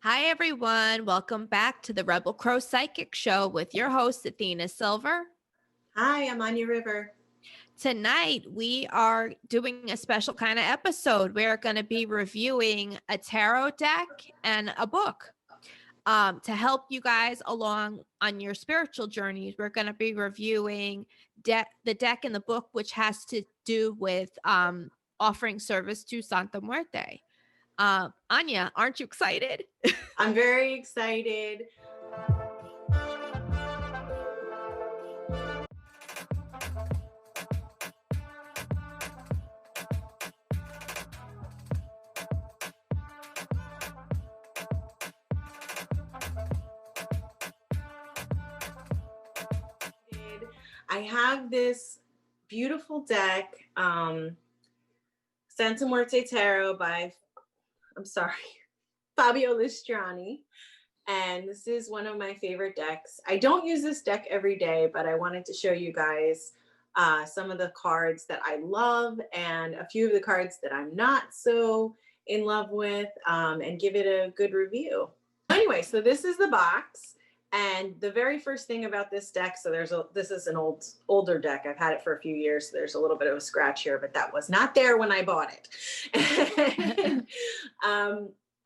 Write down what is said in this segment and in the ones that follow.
Hi, everyone. Welcome back to the Rebel Crow Psychic Show with your host, Athena Silver. Hi, I'm Anya River. Tonight, we are doing a special kind of episode. We're going to be reviewing a tarot deck and a book. To help you guys along on your spiritual journeys, we're going to be reviewing the deck and the book, which has to do with offering service to Santa Muerte. Anya, aren't you excited? I'm very excited. I have this beautiful deck, Santa Muerte Tarot by, Fabio Listrani. And this is one of my favorite decks. I don't use this deck every day, but I wanted to show you guys some of the cards that I love and a few of the cards that I'm not so in love with, and give it a good review. Anyway, so this is the box. And the very first thing about this deck, so this is an older deck. I've had it for a few years. So there's a little bit of a scratch here, but that was not there when I bought it.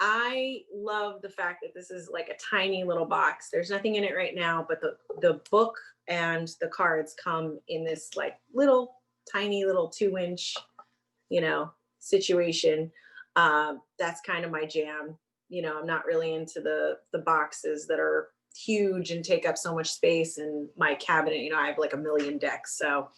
I love the fact that this is like a tiny little box. There's nothing in it right now, but the book and the cards come in this like little tiny little 2-inch, situation. That's kind of my jam. I'm not really into the boxes that are huge and take up so much space in my cabinet. I have like a million decks, so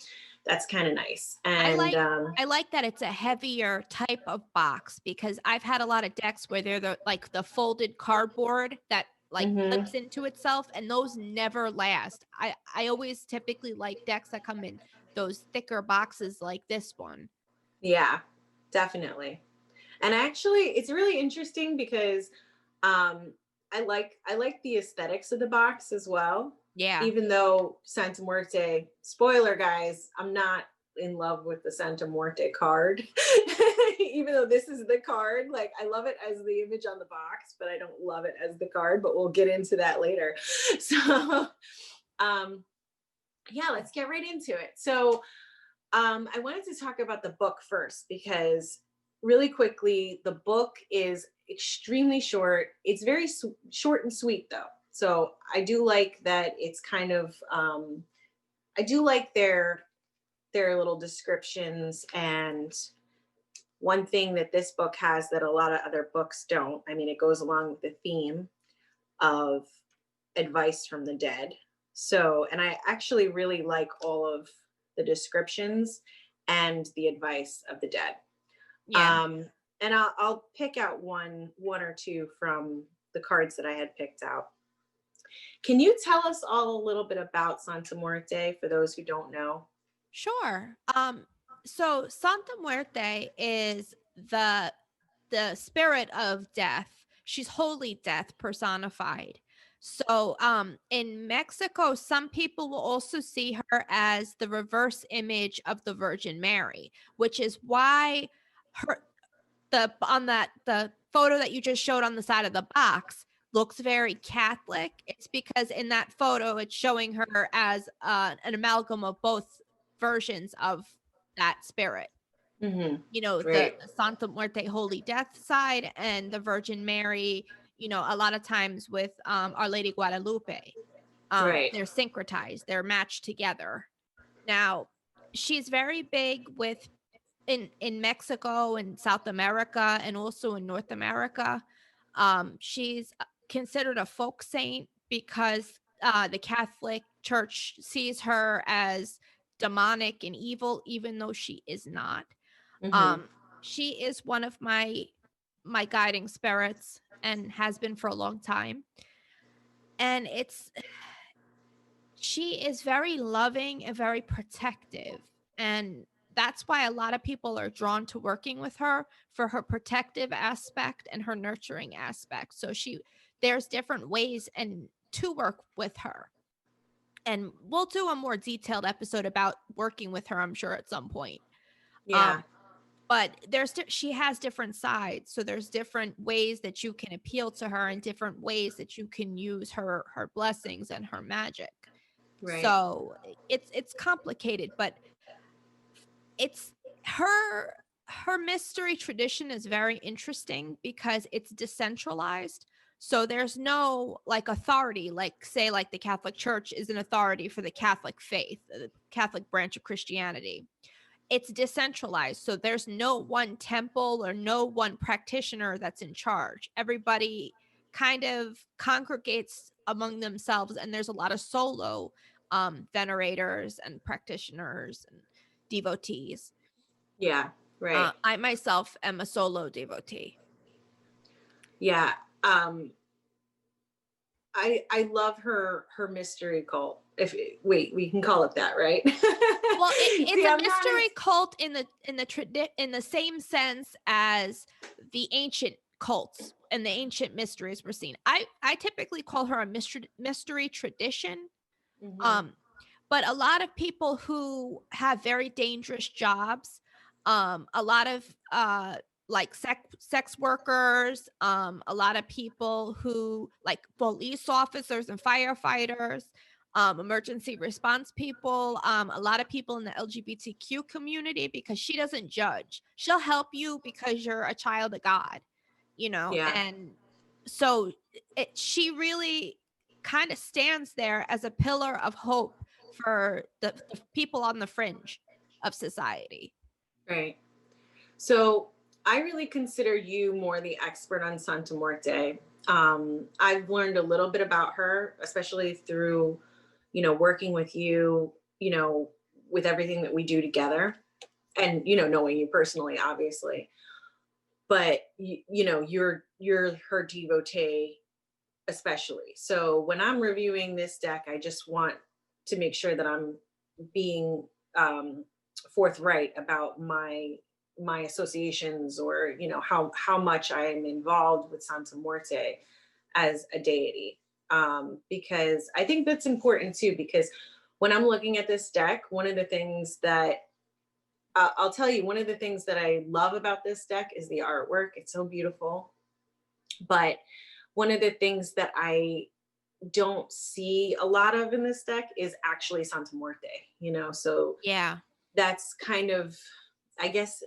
that's kind of nice. And I like that it's a heavier type of box because I've had a lot of decks where they're the folded cardboard that flips into itself, and those never last. I always typically like decks that come in those thicker boxes like this one. Yeah, definitely. And actually, it's really interesting because I like the aesthetics of the box as well. Yeah. Even though Santa Muerte, spoiler guys, I'm not in love with the Santa Muerte card. Even though this is the card, like I love it as the image on the box, but I don't love it as the card, but we'll get into that later. So yeah, let's get right into it. So I wanted to talk about the book first because really quickly, the book is extremely short. It's very short and sweet though. So I do like that it's kind of, I do like their little descriptions. And one thing that this book has that a lot of other books don't, I mean, it goes along with the theme of advice from the dead. So, and I actually really like all of the descriptions and the advice of the dead. Yeah. And I'll pick out one or two from the cards that I had picked out. Can you tell us all a little bit about Santa Muerte for those who don't know? Sure. So Santa Muerte is the spirit of death. She's holy death personified. So in Mexico, some people will also see her as the reverse image of the Virgin Mary, which is why the photo that you just showed on the side of the box looks very Catholic. It's because in that photo, it's showing her as an amalgam of both versions of that spirit. Right. The Santa Muerte Holy Death side and the Virgin Mary, a lot of times with Our Lady Guadalupe. Right. They're syncretized, they're matched together. Now, she's very big in Mexico and South America and also in North America. She's considered a folk saint because the Catholic Church sees her as demonic and evil, even though she is not. She is one of my guiding spirits and has been for a long time. And she is very loving and very protective. And that's why a lot of people are drawn to working with her for her protective aspect and her nurturing aspect. So there's different ways and to work with her. And we'll do a more detailed episode about working with her, I'm sure, at some point. Yeah. but she has different sides, so there's different ways that you can appeal to her and different ways that you can use her blessings and her magic. Right. So it's complicated, but it's her mystery tradition is very interesting because it's decentralized. So there's no like authority, like say like the Catholic Church is an authority for the Catholic faith, the Catholic branch of Christianity. It's decentralized. So there's no one temple or no one practitioner that's in charge. Everybody kind of congregates among themselves, and there's a lot of solo venerators and practitioners and devotees. Yeah. Right. I myself am a solo devotee. Yeah. I love her mystery cult. If wait, we can call it that, right? Well, it's See, a I'm not mystery cult in the same sense as the ancient cults and the ancient mysteries we're seeing. I typically call her a mystery tradition. Mhm. Um, but a lot of people who have very dangerous jobs, a lot of like sex workers, a lot of people who like police officers and firefighters, emergency response people, a lot of people in the LGBTQ community, because she doesn't judge. She'll help you because you're a child of God, Yeah. and so she really kind of stands there as a pillar of hope for the people on the fringe of society. Right. So I really consider you more the expert on Santa Muerte. I've learned a little bit about her, especially through, working with you, with everything that we do together and, knowing you personally, obviously. But, you're her devotee, especially. So when I'm reviewing this deck, I just want to make sure that I'm being forthright about my associations, or how much I am involved with Santa Muerte as a deity, because I think that's important too, because when I'm looking at this deck, one of the things that I'll tell you, one of the things that I love about this deck is the artwork. It's so beautiful. But one of the things that I don't see a lot of in this deck is actually Santa Muerte, so Yeah. that's kind of, I guess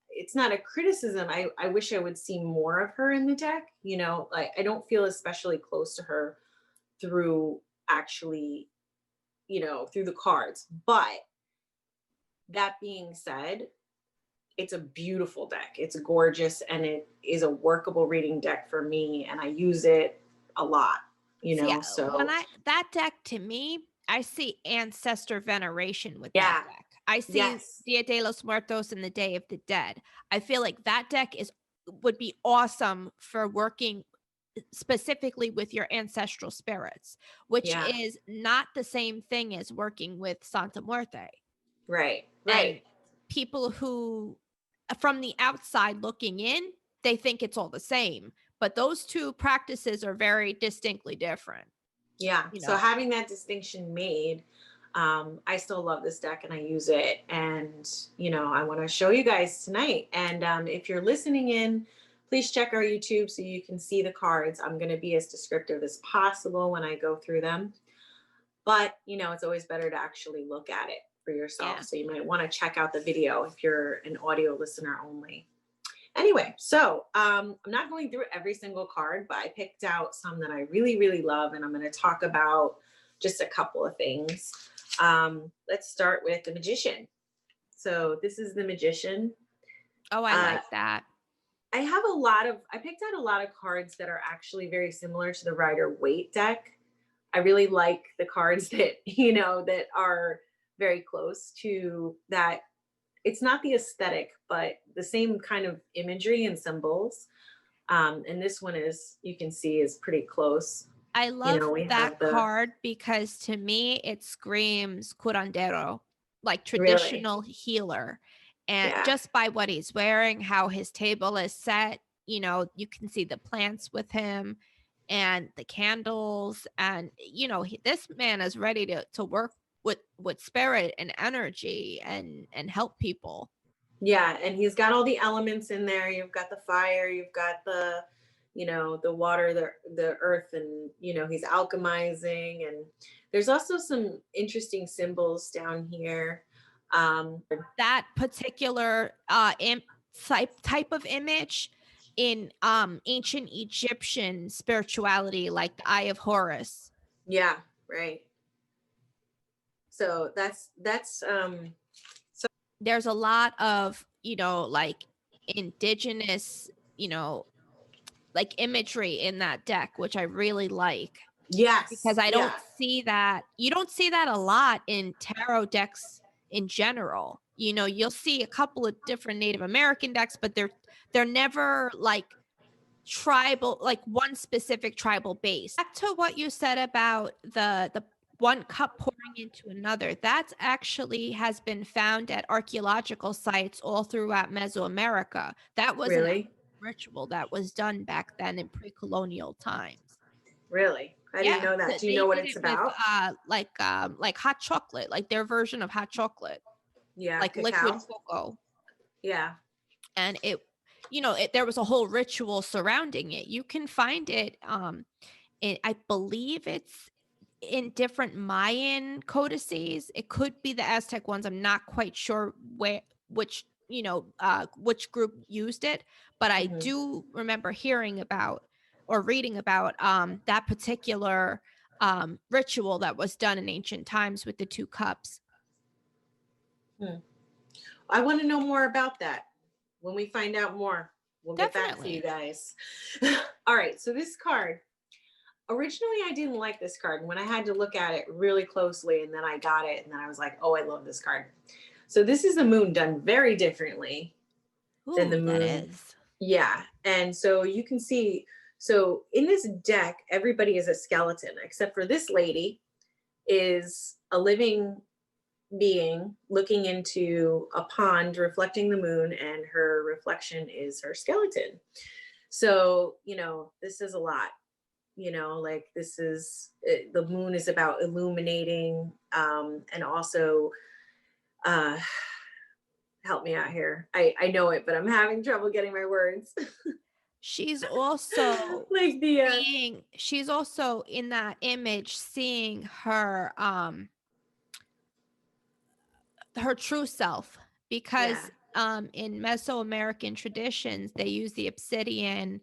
it's not a criticism. I wish I would see more of her in the deck, like I don't feel especially close to her through actually, through the cards. But that being said, it's a beautiful deck. It's gorgeous, and it is a workable reading deck for me, and I use it a lot, See, when so that deck, to me, I see ancestor veneration with that yeah. deck. I see Yes. Dia de los Muertos and the Day of the Dead. I feel like that deck would be awesome for working specifically with your ancestral spirits, which Yeah. is not the same thing as working with Santa Muerte. Right. And Right. people who, from the outside looking in, they think it's all the same, but those two practices are very distinctly different, Yeah. you So know. having that distinction made, I still love this deck and I use it. And, I want to show you guys tonight. And if you're listening in, please check our YouTube so you can see the cards. I'm going to be as descriptive as possible when I go through them. But, it's always better to actually look at it for yourself. Yeah. So you might want to check out the video if you're an audio listener only. Anyway, so I'm not going through every single card, but I picked out some that I really, really love, and I'm going to talk about just a couple of things. Let's start with the Magician. So this is the Magician. Oh, I Uh, like that. I picked out a lot of cards that are actually very similar to the Rider Waite deck. I really like the cards that, that are very close to that. It's not the aesthetic, but the same kind of imagery and symbols. And this one is, you can see, is pretty close. I love We that have the card because to me it screams curandero, like really, traditional healer. And yeah, just by what he's wearing, how his table is set, you can see the plants with him and the candles. And, this man is ready to work with spirit and energy and help people. Yeah, and he's got all the elements in there. You've got the fire, you've got the, the water, the earth, and he's alchemizing. And there's also some interesting symbols down here. That particular type of image in ancient Egyptian spirituality, like the Eye of Horus. Yeah, right. So that's so there's a lot of, like indigenous, like imagery in that deck, which I really like, yes, because I don't yeah. see that. You don't see that a lot in tarot decks in general. You'll see a couple of different Native American decks, but they're never like tribal, like one specific tribal base. Back to what you said about the one cup pouring into another, that actually has been found at archaeological sites all throughout Mesoamerica. That was an Really? ritual that was done back then in pre-colonial times. Really? I didn't Yeah, know that. Do you they know what did it's it with about? like hot chocolate, like their version of hot chocolate, Yeah, like liquid cacao. cocoa. Yeah. And there was a whole ritual surrounding it. You can find it I believe it's in different Mayan codices. It could be the Aztec ones. I'm not quite sure which group used it, but I Hmm. do remember hearing about or reading about that particular ritual that was done in ancient times with the two cups. Hmm. I want to know more about that. When we find out more, we'll get back to you Definitely. guys. All right. So this card, originally I didn't like this card. And when I had to look at it really closely, and then I got it, and then I was like, oh, I love this card. So this is the moon done very differently than the Ooh, that moon. is. Yeah. And so you can see, so in this deck, everybody is a skeleton, except for this lady is a living being looking into a pond reflecting the moon, and her reflection is her skeleton. So, this is a lot. Like this is the moon is about illuminating, and also uh help me out here. I know it, but I'm having trouble getting my words. She's also Like she's also in that image seeing her true self, yeah. because in Mesoamerican traditions they use the obsidian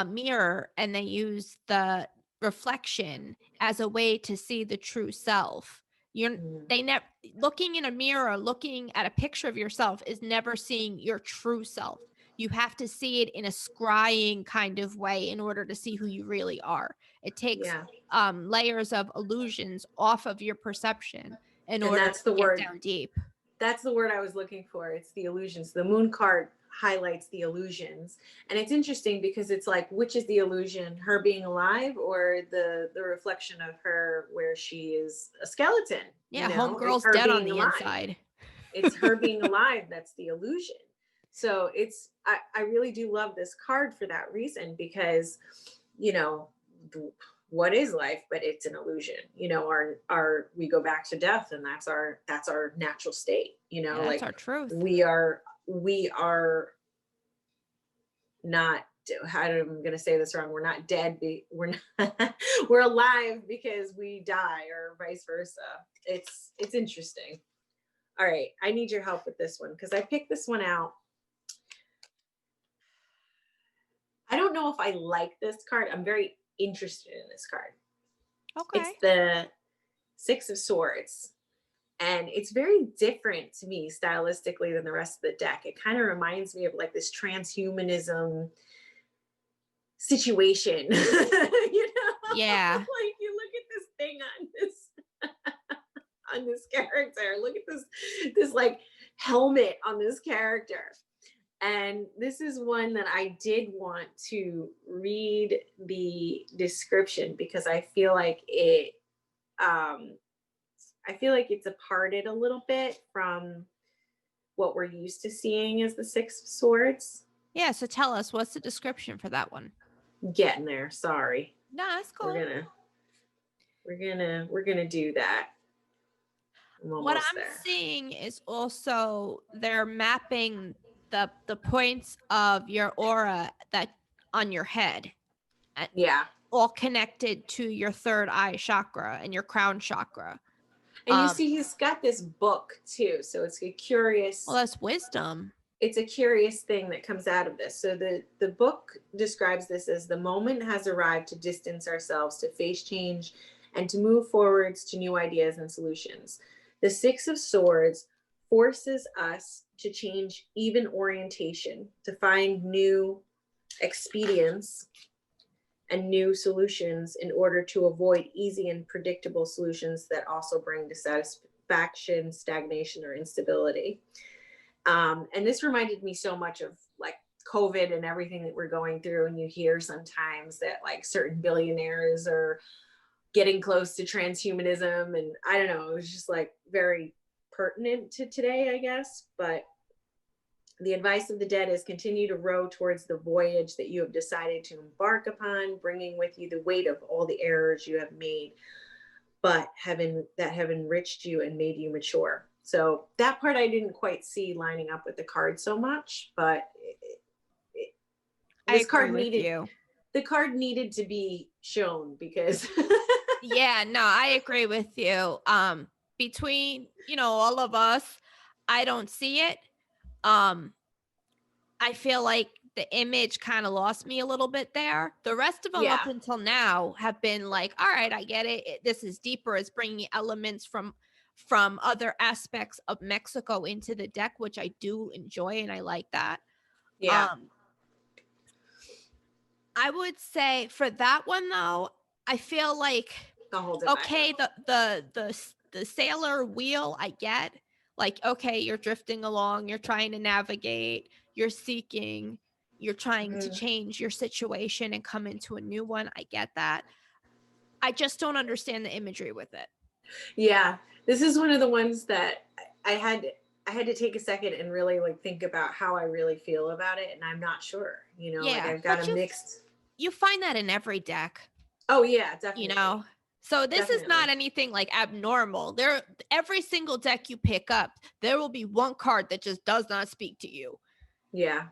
mirror, and they use the reflection as a way to see the true self. You're Mhm. they never Looking in a mirror, looking at a picture of yourself is never seeing your true self. You have to see it in a scrying kind of way in order to see who you really are. It takes Yeah. layers of illusions off of your perception in And order that's to the get word. down deep. That's the word I was looking for. It's the illusions. The moon card highlights the illusions. And it's interesting because it's like, which is the illusion, her being alive, or the reflection of her where she is a skeleton, Yeah, like homegirl's her dead on being the alive. inside. It's her being alive that's the illusion. So I really do love this card for that reason, because you know what is life but it's an illusion. Our we go back to death, and that's our natural state. Yeah, that's Like our truth. we are not, I'm going to say this wrong, we're not dead, we're not we're alive because we die, or vice versa. It's interesting. All right, I need your help with this one because I picked this one out. I don't know if I like this card. I'm very interested in this card. It's Okay. the Six of Swords. And it's very different to me stylistically than the rest of the deck. It kind of reminds me of like this transhumanism situation. Yeah. Like you look at this thing on this character. Look at this like helmet on this character. And this is one that I did want to read the description because I feel like it's departed a little bit from what we're used to seeing as the Six of Swords. Yeah, so tell us, what's the description for that one? Getting there. Sorry. No, that's We're cool. gonna do that. I'm What almost I'm there. seeing is also they're mapping the points of your aura that on your head, and Yeah. all connected to your third eye chakra and your crown chakra. And you see, he's got this book too. So it's a curious, Well, that's wisdom. it's a curious thing that comes out of this. So the book describes this as the moment has arrived to distance ourselves, to face change, and to move forwards to new ideas and solutions. The Six of Swords forces us to change even orientation, to find new expedients and new solutions in order to avoid easy and predictable solutions that also bring dissatisfaction, stagnation, or instability. And this reminded me so much of like COVID and everything that we're going through. And you hear sometimes that like certain billionaires are getting close to transhumanism. And I don't know, it was just like very pertinent to today, I guess. But the advice of the dead is continue to row towards the voyage that you have decided to embark upon, bringing with you the weight of all the errors you have made, but that have enriched you and made you mature. So that part I didn't quite see lining up with the card so much, but I agree with you. The card needed to be shown because Yeah, no, I agree with you. Between, all of us, I don't see it. I feel like the image kind of lost me a little bit there. The rest of them up until now have been like, all right, I get it. This is deeper. It's bringing elements from other aspects of Mexico into the deck, which I do enjoy and I like that. Yeah. I would say for that one though, I feel like okay, the sailor wheel I get. Like, okay, you're drifting along, you're trying to navigate, you're seeking, you're trying to change your situation and come into a new one. I get that. I just don't understand the imagery with it. Yeah. This is one of the ones that I had to take a second and really like think about how I really feel about it. And I'm not sure, like I've got a mixed. You find that in every deck. Oh yeah, definitely. So this is not anything like abnormal. Every single deck you pick up, there will be one card that just does not speak to you. Yeah.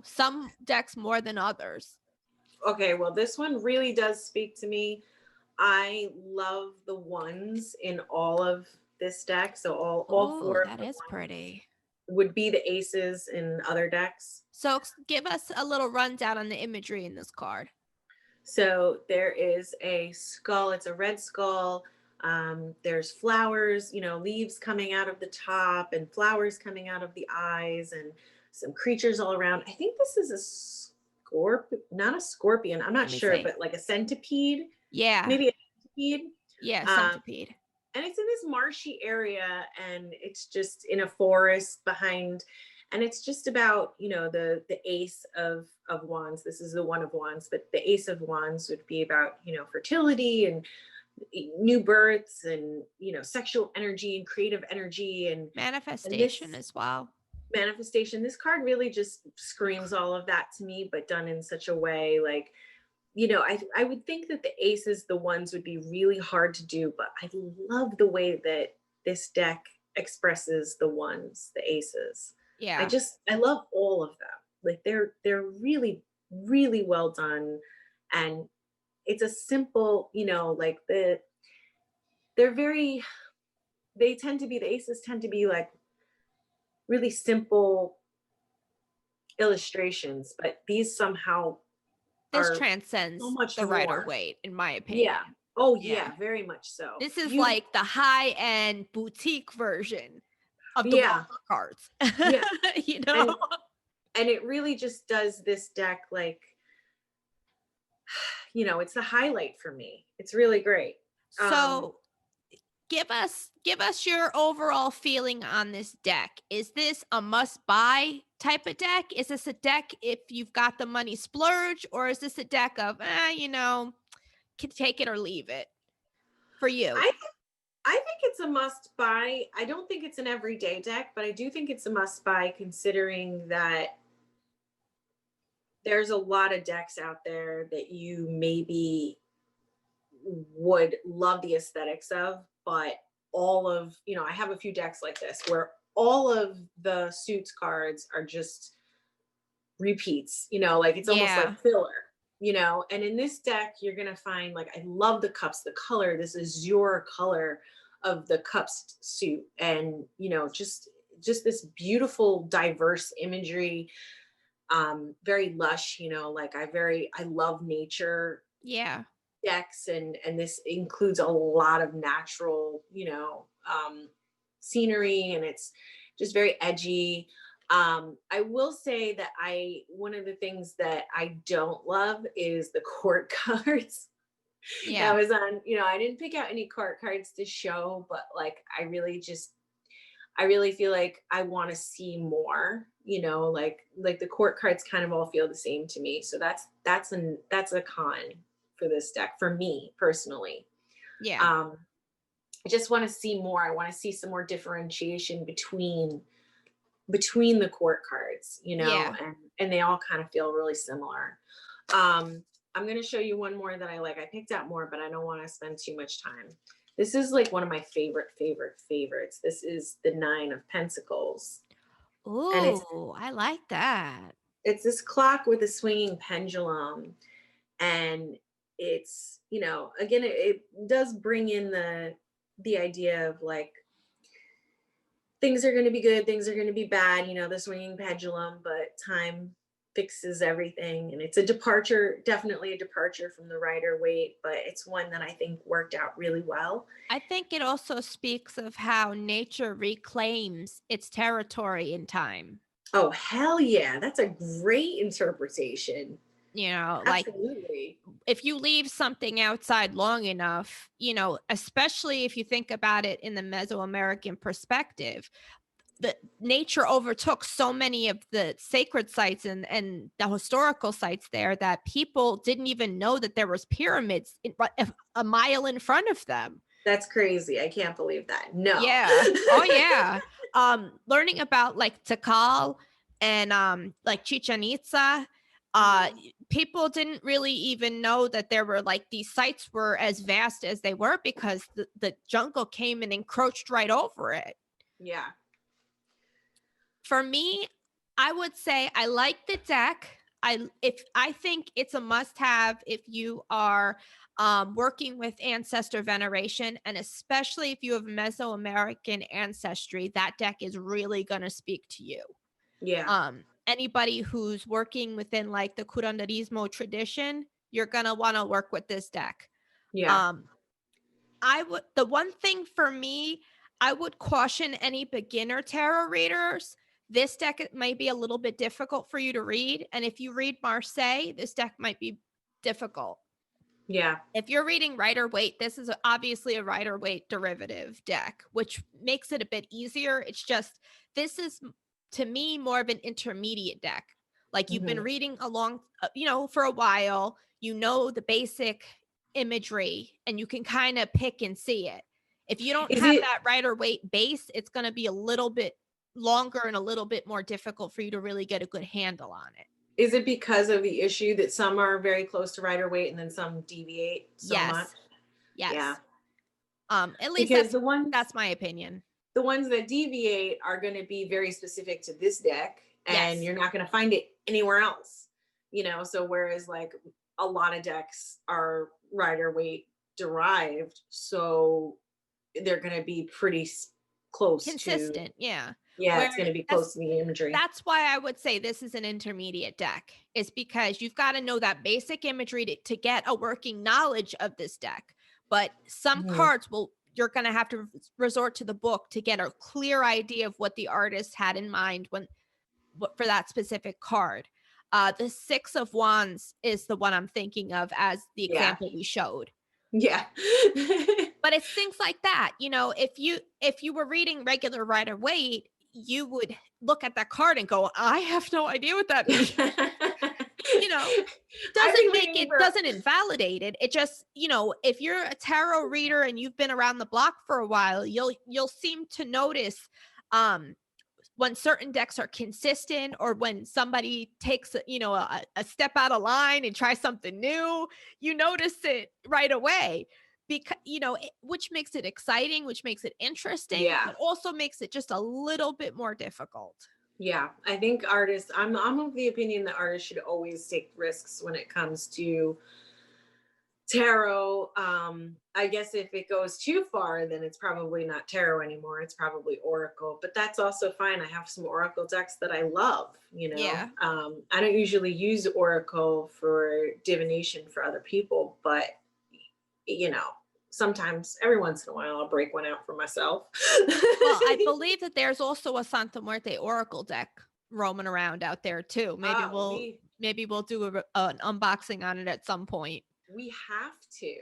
Some decks more than others. Okay, well, this one really does speak to me. I love the ones in all of this deck. So all four. That is pretty. Would be the aces in other decks. So give us a little rundown on the imagery in this card. So there is a skull. It's a red skull. There's flowers, leaves coming out of the top and flowers coming out of the eyes and some creatures all around. I think this is a scorpion, not a scorpion. I'm not sure, but like a centipede. Yeah. Maybe a centipede. Yeah, centipede. And it's in this marshy area and it's just in a forest behind, and it's just about, the ace of wands. This is the one of wands, but the ace of wands would be about, fertility and new births and, sexual energy and creative energy and manifestation as well. Manifestation. This card really just screams all of that to me, but done in such a way like, I would think that the aces, the ones would be really hard to do, but I love the way that this deck expresses the ones, the aces. Yeah. I love all of them. Like they're really, really well done. And it's a simple, like the aces tend to be like really simple illustrations, but these somehow this transcends so much the more. Rider-Waite, in my opinion. Yeah. Oh yeah, very much so. This is like the high-end boutique version of the cards. Yeah. And it really just does this deck like, it's the highlight for me. It's really great. So give us your overall feeling on this deck. Is this a must-buy type of deck? Is this a deck if you've got the money splurge, or is this a deck of can take it or leave it for you? I think it's a must-buy. I don't think it's an everyday deck, but I do think it's a must-buy considering that there's a lot of decks out there that you maybe would love the aesthetics of, but all of, I have a few decks like this where all of the suits cards are just repeats, like it's almost Yeah. like filler, and in this deck, you're going to find, like, I love the cups, the color, this azure color of the cups suit. And, just this beautiful, diverse imagery, very lush, like I love nature Yeah. decks, and this includes a lot of natural, scenery, and it's just very edgy. I will say that one of the things that I don't love is the court cards. Yeah. That was on, I didn't pick out any court cards to show, but like I really feel like I want to see more, like the court cards kind of all feel the same to me. So that's a con for this deck for me personally. Yeah. Um, I just want to see more. I want to see some more differentiation between the court cards, Yeah. and they all kind of feel really similar. I'm going to show you one more that I like. I picked out more, but I don't want to spend too much time. This is like one of my favorites. This is the Nine of Pentacles. And Ooh, I like that. it's this clock with a swinging pendulum. And it's, again, it does bring in the idea of like, things are going to be good, things are going to be bad, the swinging pendulum, but time fixes everything. And it's a departure, definitely a departure from the Rider Waite, but it's one that I think worked out really well. I think it also speaks of how nature reclaims its territory in time. Oh, hell yeah. That's a great interpretation. Like Absolutely. if you leave something outside long enough, especially if you think about it in the Mesoamerican perspective, the nature overtook so many of the sacred sites and the historical sites there that people didn't even know that there was pyramids a mile in front of them. That's crazy. I can't believe that. No. Yeah. Oh yeah. Learning about like Tikal and like Chichen Itza, people didn't really even know that there were like these sites were as vast as they were because the jungle came and encroached right over it. Yeah. For me, I would say I like the deck. I think it's a must-have if you are working with ancestor veneration, and especially if you have Mesoamerican ancestry, that deck is really going to speak to you. Yeah. Anybody who's working within like the curanderismo tradition, you're going to want to work with this deck. Yeah. The one thing for me, I would caution any beginner tarot readers. This deck might be a little bit difficult for you to read. And if you read Marseille, this deck might be difficult. Yeah. If you're reading Rider Waite, this is obviously a Rider Waite derivative deck, which makes it a bit easier. It's just, this is to me more of an intermediate deck. Like you've been reading along, for a while, the basic imagery and you can kind of pick and see it. If you don't have that Rider Waite base, it's going to be a little bit longer and a little bit more difficult for you to really get a good handle on it. Is it because of the issue that some are very close to Rider Waite and then some deviate so much? Yes. Yeah. At least because that's my opinion. The ones that deviate are going to be very specific to this deck, and you're not going to find it anywhere else. So whereas like a lot of decks are Rider Waite derived, so they're going to be pretty close, consistent. Yeah. It's going to be close to the imagery. That's why I would say this is an intermediate deck, is because you've got to know that basic imagery to get a working knowledge of this deck. But some cards you're going to have to resort to the book to get a clear idea of what the artist had in mind for that specific card. The Six of Wands is the one I'm thinking of as the example we showed. Yeah. But it's things like that. If you were reading regular Rider Waite, you would look at that card and go, I have no idea what that means. Doesn't invalidate it. It just, if you're a tarot reader and you've been around the block for a while, you'll seem to notice when certain decks are consistent, or when somebody takes a step out of line and tries something new, you notice it right away. because which makes it exciting, which makes it interesting, Yeah. but also makes it just a little bit more difficult. Yeah, I think artists, I'm of the opinion that artists should always take risks when it comes to tarot. I guess if it goes too far, then it's probably not tarot anymore. It's probably oracle, but that's also fine. I have some oracle decks that I love, Yeah. I don't usually use oracle for divination for other people, but you know, sometimes every once in a while I'll break one out for myself. Well, I believe that there's also a Santa Muerte oracle deck roaming around out there too. Maybe Oh, we'll do an unboxing on it at some point. we have to.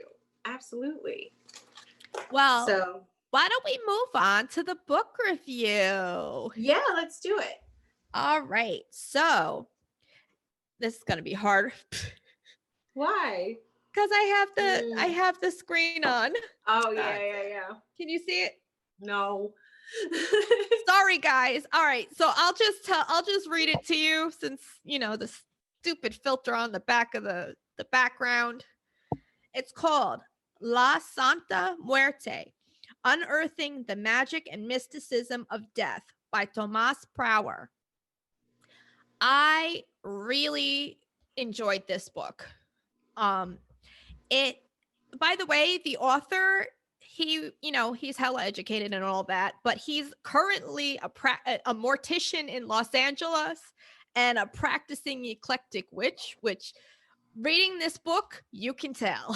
Absolutely. Well, So, why don't we move on to the book review? yeah, let's do it. All right. So, this is going to be hard Why? because I have the screen on. Oh, yeah. Can you see it? No. Sorry, guys. All right. So, I'll just read it to you since, the stupid filter on the back of the background. It's called La Santa Muerte, Unearthing the Magic and Mysticism of Death by Tomas Prower. I really enjoyed this book. It, by the way, the author, he's hella educated and all that, but he's currently a mortician in Los Angeles and a practicing eclectic witch, which reading this book, you can tell.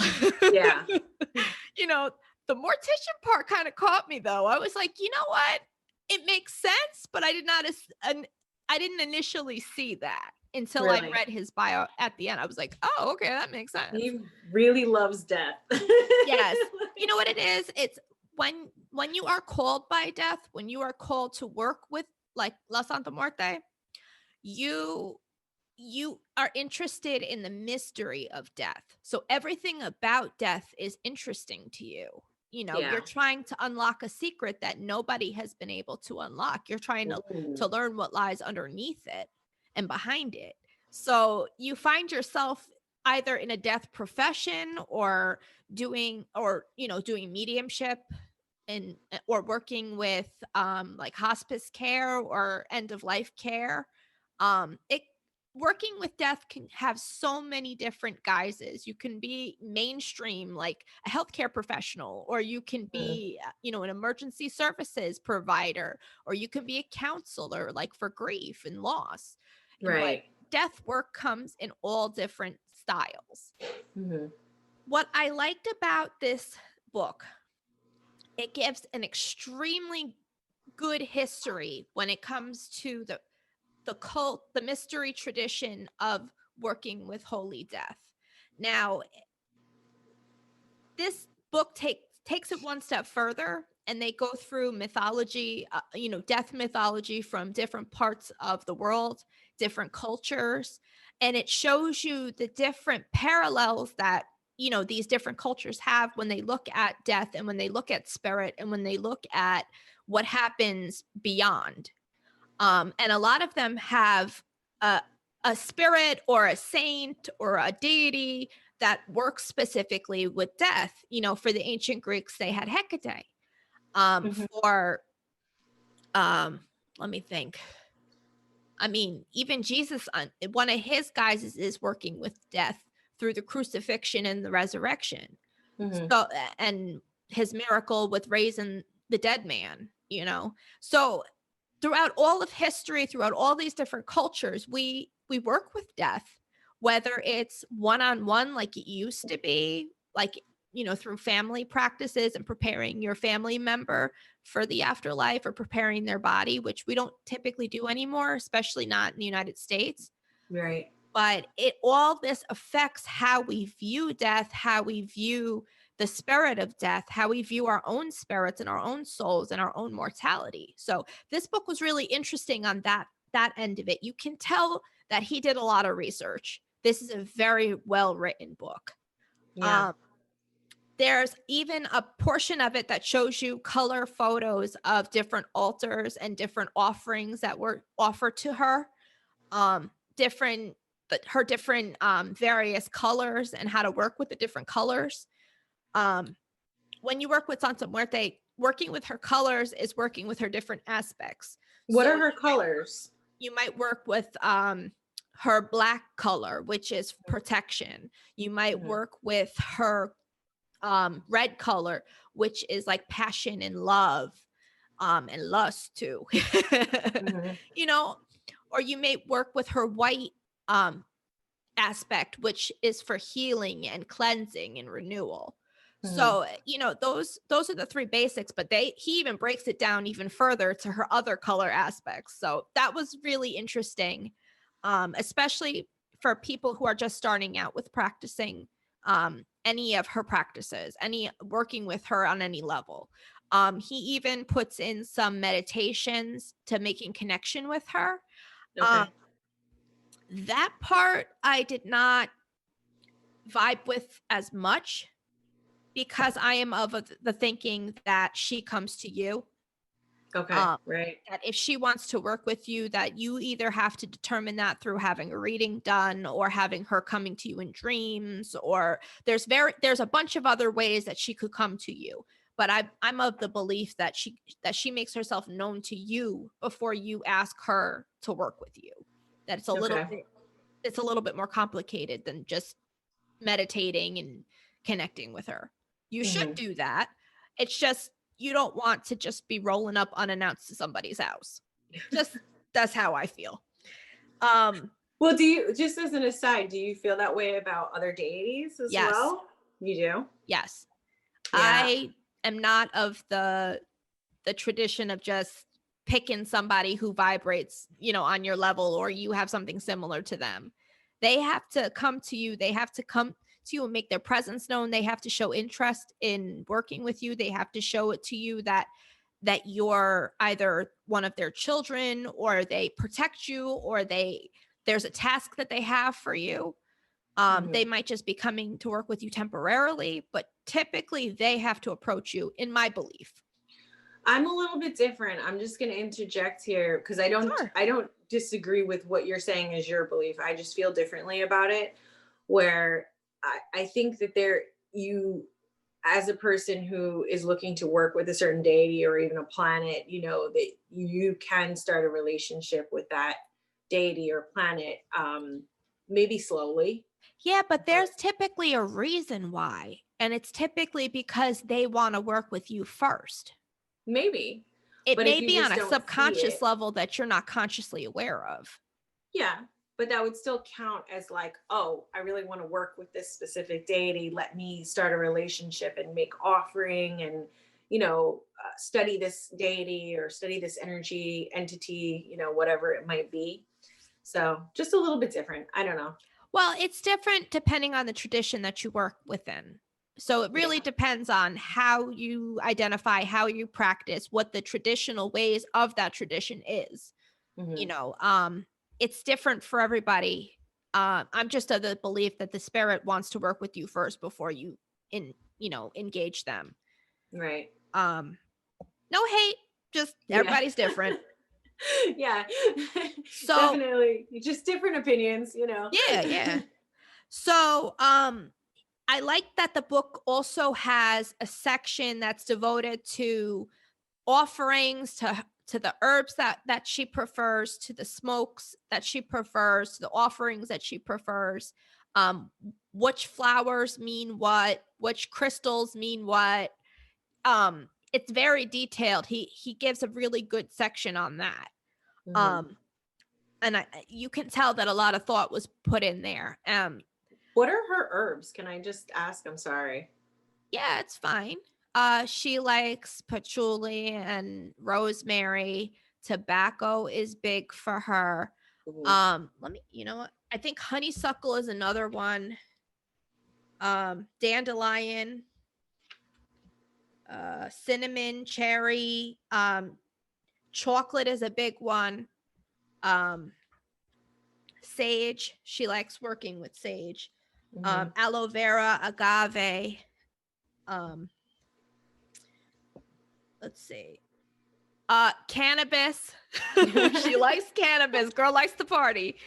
Yeah. The mortician part kind of caught me though. I was like, you know what? It makes sense, but I didn't initially see that until Really? I read his bio at the end. I was like, oh, okay, that makes sense. He really loves death. Yes. You know what it is? It's when you are called by death, when you are called to work with like La Santa Muerte, you are interested in the mystery of death. So everything about death is interesting to you. Yeah. You're trying to unlock a secret that nobody has been able to unlock. You're trying to learn what lies underneath it and behind it. So you find yourself either in a death profession or doing mediumship and or working with like hospice care or end of life care. It Working with death can have so many different guises. You can be mainstream, like a healthcare professional, or you can be, an emergency services provider, or you can be a counselor, like for grief and loss. Right. But death work comes in all different styles. Mm-hmm. What I liked about this book, it gives an extremely good history when it comes to the cult, the mystery tradition of working with holy death. Now, this book takes it one step further, and they go through mythology, death mythology from different parts of the world, different cultures, and it shows you the different parallels that these different cultures have when they look at death and when they look at spirit and when they look at what happens beyond. And a lot of them have a spirit or a saint or a deity that works specifically with death. For the ancient Greeks, they had Hecate. For let me think. I mean, even Jesus, one of his guys is working with death through the crucifixion and the resurrection. Mm-hmm. So, and his miracle with raising the dead man, So throughout all of history, throughout all these different cultures, we work with death, whether it's one-on-one like it used to be, like, through family practices and preparing your family member for the afterlife or preparing their body, which we don't typically do anymore, especially not in the United States. Right. But all this affects how we view death, how we view the spirit of death, how we view our own spirits and our own souls and our own mortality. So this book was really interesting on that end of it. You can tell that he did a lot of research. This is a very well-written book. Yeah. There's even a portion of it that shows you color photos of different altars and different offerings that were offered to her. Different various colors and how to work with the different colors. when you work with Santa Muerte, working with her colors is working with her different aspects. What are So her colors? you might work with her black color, which is protection. You might Mhm. work with her red color, which is like passion and love, and lust too. Mhm. You know, or you may work with her white um aspect, which is for healing and cleansing and renewal. Mhm. So, those are the three basics, but he even breaks it down even further to her other color aspects. So that was really interesting, especially for people who are just starting out with practicing any of her practices, any working with her on any level. He even puts in some meditations to making connection with her. Um, Okay. that part I did not vibe with as much because I am of the thinking that she comes to you. Okay. Um, Right. that if she wants to work with you, that you either have to determine that through having a reading done or having her coming to you in dreams, or there's a bunch of other ways that she could come to you. But I'm of the belief that she makes herself known to you before you ask her to work with you. That Okay. it's a little bit more complicated than just meditating and connecting with her. You should Mhm. do that. It's just you don't want to just be rolling up unannounced to somebody's house. Just that's how I feel. Um Well, do you, just as an aside, do you feel that way about other deities as yes. well? You do? Yes. Yeah. I am not of the tradition of just picking somebody who vibrates, on your level or you have something similar to them. They have to come to you. They have to come to you and make their presence known. They have to show interest in working with you. They have to show it to you that you're either one of their children or they protect you or there's a task that they have for you. They Mhm. might just be coming to work with you temporarily, but typically they have to approach you, in my belief. I'm a little bit different. I'm just going to interject here because I don't Sure. I don't disagree with what you're saying is your belief. I just feel differently about it where I think that you as a person who is looking to work with a certain deity or even a planet, that you can start a relationship with that deity or planet, maybe slowly, Yeah, but but there's typically a reason why. And it's typically because they want to work with you first. maybe. It But if may you be on just a don't see subconscious it, level that you're not consciously aware of. yeah, but that would still count as like, oh, I really want to work with this specific deity. Let me start a relationship and make offering and, study this deity or study this energy entity, whatever it might be. So just a little bit different. I don't know. Well, it's different depending on the tradition that you work within. So it really Yeah. depends on how you identify, how you practice, what the traditional ways of that tradition is. You Hmm. know, it's different for everybody. I'm just of the belief that the spirit wants to work with you first before you engage them. Right. Um, no hate, just Yeah. everybody's different. Yeah. So Definitely. Just different opinions. yeah, yeah. So I like that the book also has a section that's devoted to offerings, to the herbs that she prefers, to the smokes that she prefers, to the offerings that she prefers, um which flowers mean what, which crystals mean what. It's very detailed. He gives a really good section on that. Hmm. um and you can tell that a lot of thought was put in there. What are her herbs? Can I just ask? I'm sorry. Yeah, it's fine. She likes patchouli and rosemary. Tobacco is big for her. Mhm. Let me, you know what? I think honeysuckle is another one. Dandelion, cinnamon, cherry, chocolate is a big one. Um, Sage, she likes working with sage. Mhm. Aloe vera, agave. Um, let's see. Cannabis. She likes cannabis. Girl likes to party.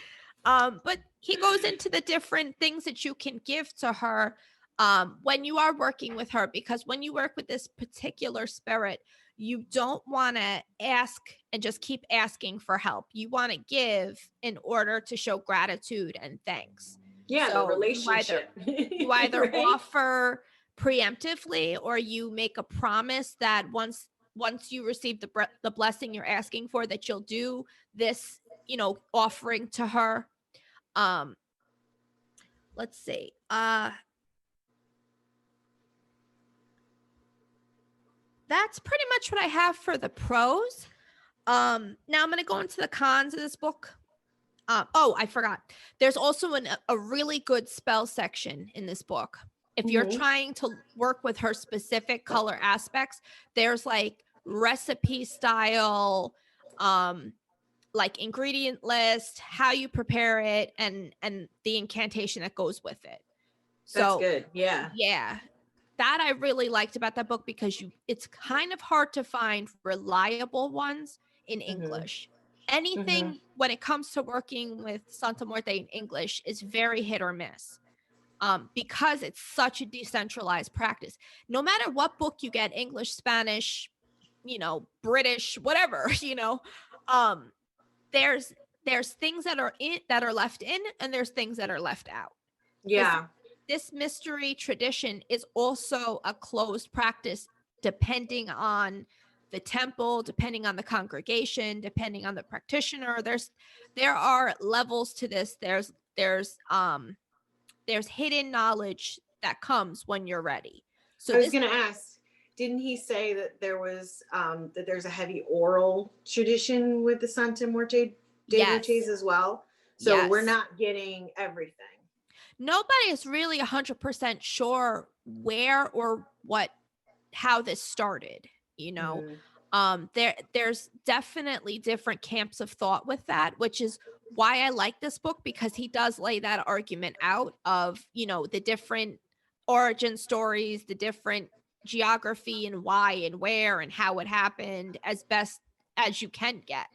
But he goes into the different things that you can give to her. when you are working with her, because when you work with this particular spirit, you don't want to ask and just keep asking for help. You want to give in order to show gratitude and thanks. Yeah, the So relationship. you either Right? offer preemptively, or you make a promise that once you receive the blessing you're asking for, that you'll do this, offering to her. Let's see. That's pretty much what I have for the pros. Now I'm going to go into the cons of this book. Oh, I forgot. There's also a really good spell section in this book. If you're trying to work with her specific color aspects, there's like recipe style, like ingredient list, how you prepare it, and the incantation that goes with it. That's So good. Yeah. yeah, that I really liked about that book, because it's kind of hard to find reliable ones in English. Anything when it comes to working with Santa Muerte in English is very hit or miss, because it's such a decentralized practice. No matter what book you get, English, Spanish, British, whatever, um, there's things that are left in, and there's things that are left out. Yeah. This mystery tradition is also a closed practice, depending on the temple, depending on the congregation, depending on the practitioner. There are levels to this. There's hidden knowledge that comes when you're ready. So I was going to ask, didn't he say that there was that there's a heavy oral tradition with the Santa Muerte devotees as well? So we're not getting everything. Nobody is really 100% sure where or how this started, there's definitely different camps of thought with that, which is why I like this book, because he does lay that argument out of, the different origin stories, the different geography, and why and where and how it happened, as best as you can get.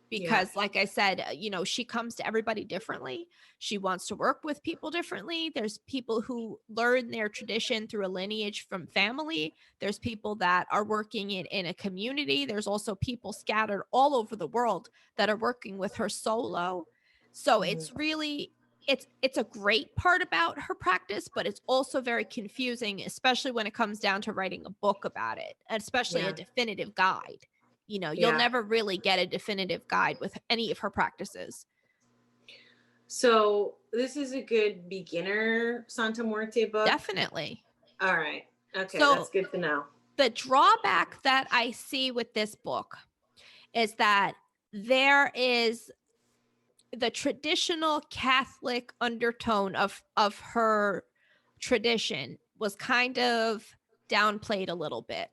Because like I said, she comes to everybody differently. She wants to work with people differently. There's people who learn their tradition through a lineage from family. There's people that are working in a community. There's also people scattered all over the world that are working with her solo. So it's really, it's a great part about her practice, but it's also very confusing, especially when it comes down to writing a book about it, especially a definitive guide. You'll never really get a definitive guide with any of her practices. So this is a good beginner Santa Muerte book? Definitely. All right. Okay, so that's good to know. The drawback that I see with this book is that there is the traditional Catholic undertone of her tradition was kind of downplayed a little bit.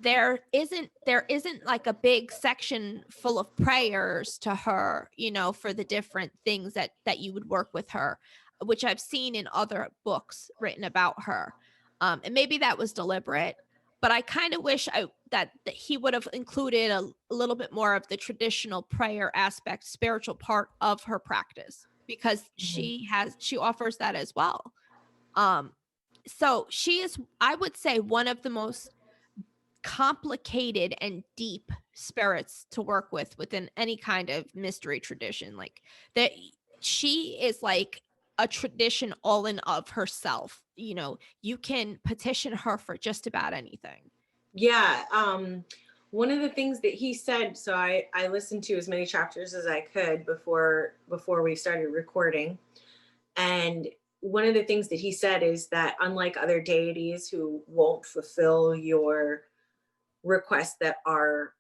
There isn't like a big section full of prayers to her, for the different things that you would work with her, which I've seen in other books written about her. And maybe that was deliberate, but I kind of wish that he would have included a little bit more of the traditional prayer aspect, spiritual part of her practice, because she offers that as well. So she is, I would say, one of the most complicated and deep spirits to work with within any kind of mystery tradition. Like that, she is like a tradition all in of herself. You can petition her for just about anything. Yeah. One of the things that he said, so I listened to as many chapters as I could before we started recording, and one of the things that he said is that unlike other deities who won't fulfill your requests that are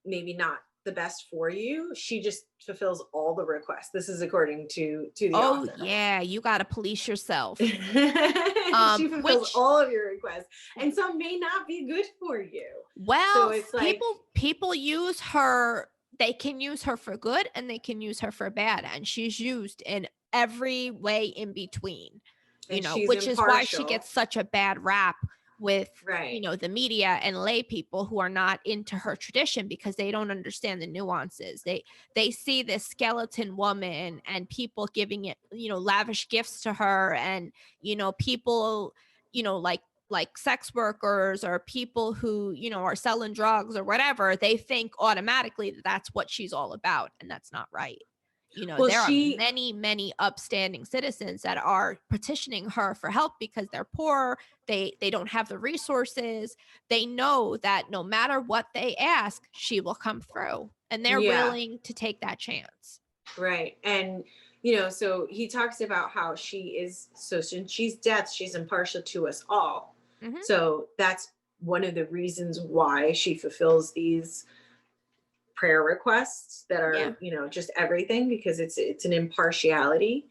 maybe not the best for you, she just fulfills all the requests. This is according to the author. Yeah, you got to police yourself. She fulfills all of your requests, and some may not be good for you. Well, so it's like people use her. They can use her for good, and they can use her for bad, and she's used in every way in between. Which is why she gets such a bad rap with Right. the media and lay people who are not into her tradition, because they don't understand the nuances. They see this skeleton woman and people giving it lavish gifts to her, and people like sex workers or people who are selling drugs or whatever. They think automatically that that's what she's all about, and that's not right. Well, There are she many upstanding citizens that are petitioning her for help because they're poor. They don't have the resources. They know that no matter what they ask, she will come through, and they're yeah, willing to take that chance. right. And so he talks about how since she's death, she's impartial to us all. Hmm. So that's one of the reasons why she fulfills these prayer requests that Yeah. are, just everything, because it's an impartiality.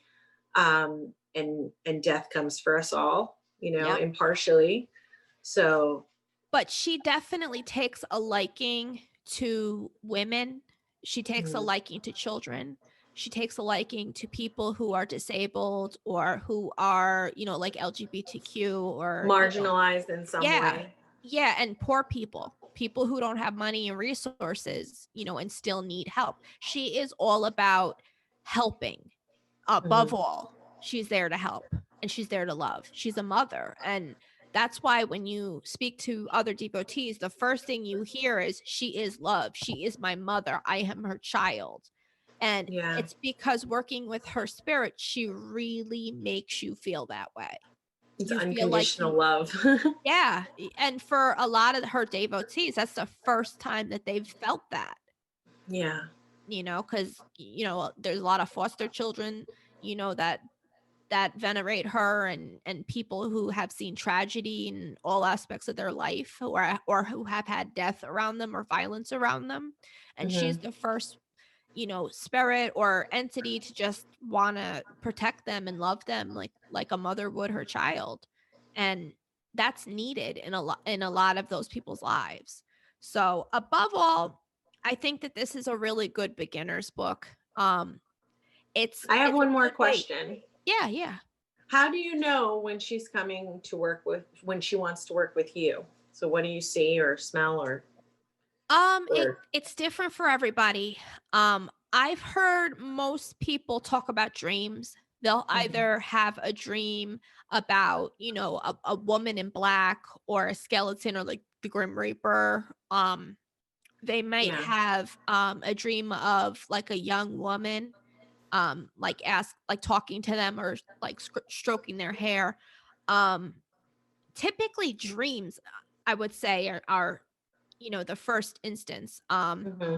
And death comes for us all, Yep. impartially. So But she definitely takes a liking to women. She takes a mhm, liking to children. She takes a liking to people who are disabled or who are, like LGBTQ or, marginalized in some yeah. way. Yeah, and poor people who don't have money and resources, and still need help. She is all about helping. Above Mhm. all, she's there to help, and she's there to love. She's a mother, and that's why when you speak to other devotees, the first thing you hear is, she is love. She is my mother. I am her child. And Yeah, it's because working with her spirit, she really makes you feel that way. it's You feel like unconditional love. yeah, and for a lot of her devotees, that's the first time that they've felt that, Yeah. because there's a lot of foster children, that venerate her, and people who have seen tragedy in all aspects of their life, or who have had death around them or violence around them. And she's Hmm. the first spirit or entity to just want to protect them and love them like a mother would her child. And that's needed in a lot of those people's lives. So above all, I think that this is a really good beginner's book. I have It's a one more good base. question. Yeah, yeah. How do you know when she wants to work with you? So what do you see or smell It or it's different for everybody. I've heard most people talk about dreams. They'll Mhm. either have a dream about, a woman in black or a skeleton or like the Grim Reaper. They might Yeah. have a dream of like a young woman, like talking to them or like stroking their hair. Um, Typically dreams, I would say, are the first instance. Hmm.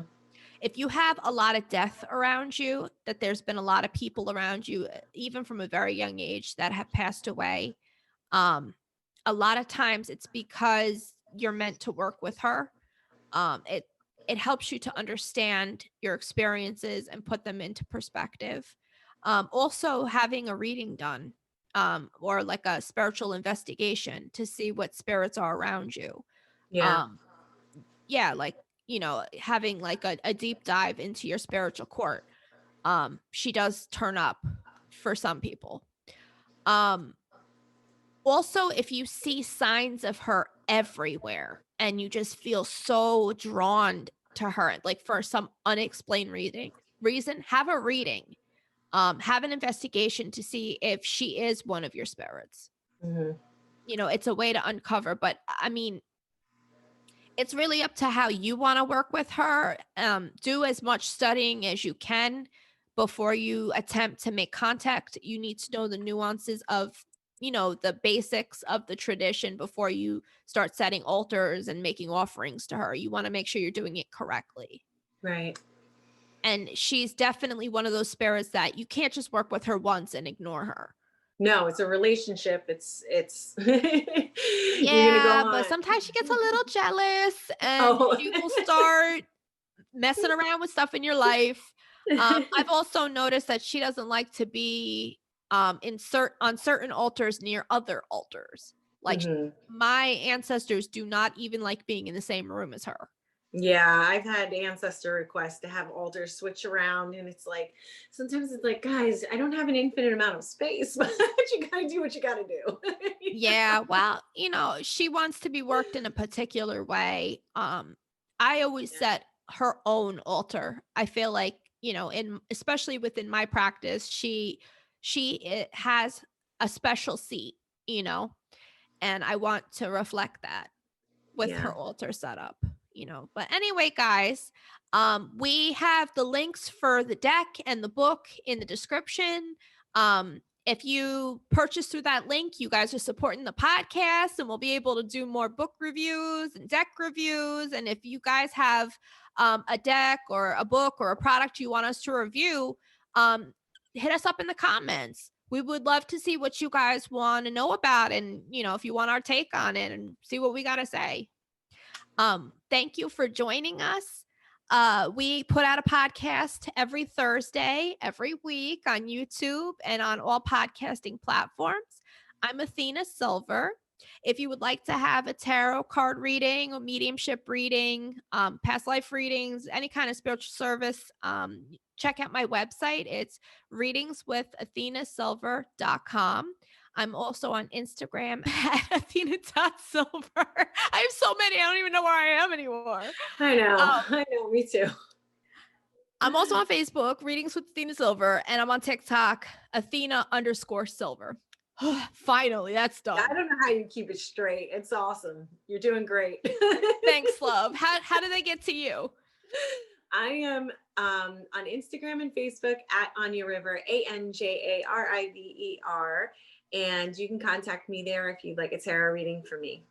If you have a lot of death around you, that there's been a lot of people around you, even from a very young age, that have passed away, um, a lot of times it's because you're meant to work with her. It helps you to understand your experiences and put them into perspective. Also, having a reading done, or like a spiritual investigation to see what spirits are around you. Yeah. Um, yeah, like having like a deep dive into your spiritual court. She does turn up for some people. um Also, if you see signs of her everywhere and you just feel so drawn to her, like for some unexplained reason, have a reading. Have an investigation to see if she is one of your spirits. Hmm. It's a way to uncover, but I mean, it's really up to how you want to work with her. Do as much studying as you can before you attempt to make contact. You need to know the nuances of, the basics of the tradition before you start setting altars and making offerings to her. You want to make sure you're doing it correctly. Right. And she's definitely one of those spirits that you can't just work with her once and ignore her. No, it's a relationship. It's you're gonna go Yeah, but on. sometimes she gets a little jealous and Oh. she will start messing around with stuff in your life. I've also noticed that she doesn't like to be on certain altars near other altars. Like Hmm. my ancestors do not even like being in the same room as her. Yeah, I've had ancestor requests to have altars switch around, and it's like sometimes it's like, guys, I don't have an infinite amount of space, but you gotta do what you gotta do. Yeah, well, she wants to be worked in a particular way. I always Yeah, set her own altar. I feel like, in especially within my practice, she has a special seat, you know, and I want to reflect that with yeah, her altar setup. But anyway, guys, we have the links for the deck and the book in the description. If you purchase through that link, you guys are supporting the podcast, and we'll be able to do more book reviews and deck reviews. And if you guys have a deck or a book or a product you want us to review, hit us up in the comments. We would love to see what you guys want to know about, and if you want our take on it and see what we got to say. Thank you for joining us. We put out a podcast every Thursday, every week on YouTube and on all podcasting platforms. I'm Athena Silver. If you would like to have a tarot card reading, a mediumship reading, past life readings, any kind of spiritual service, check out my website. It's readingswithathenasilver.com. I'm also on Instagram at athena.silver. I have so many, I don't even know where I am anymore. I know, Um, I know, me too. I'm also on Facebook, Readings with Athena Silver, and I'm on TikTok, Athena_Silver. Finally, that's I done. don't know how you keep it straight. It's awesome. You're doing great. Thanks, love. How do they get to you? I am on Instagram and Facebook at Anya River, ANJARIVER. And you can contact me there if you'd like a tarot reading for me.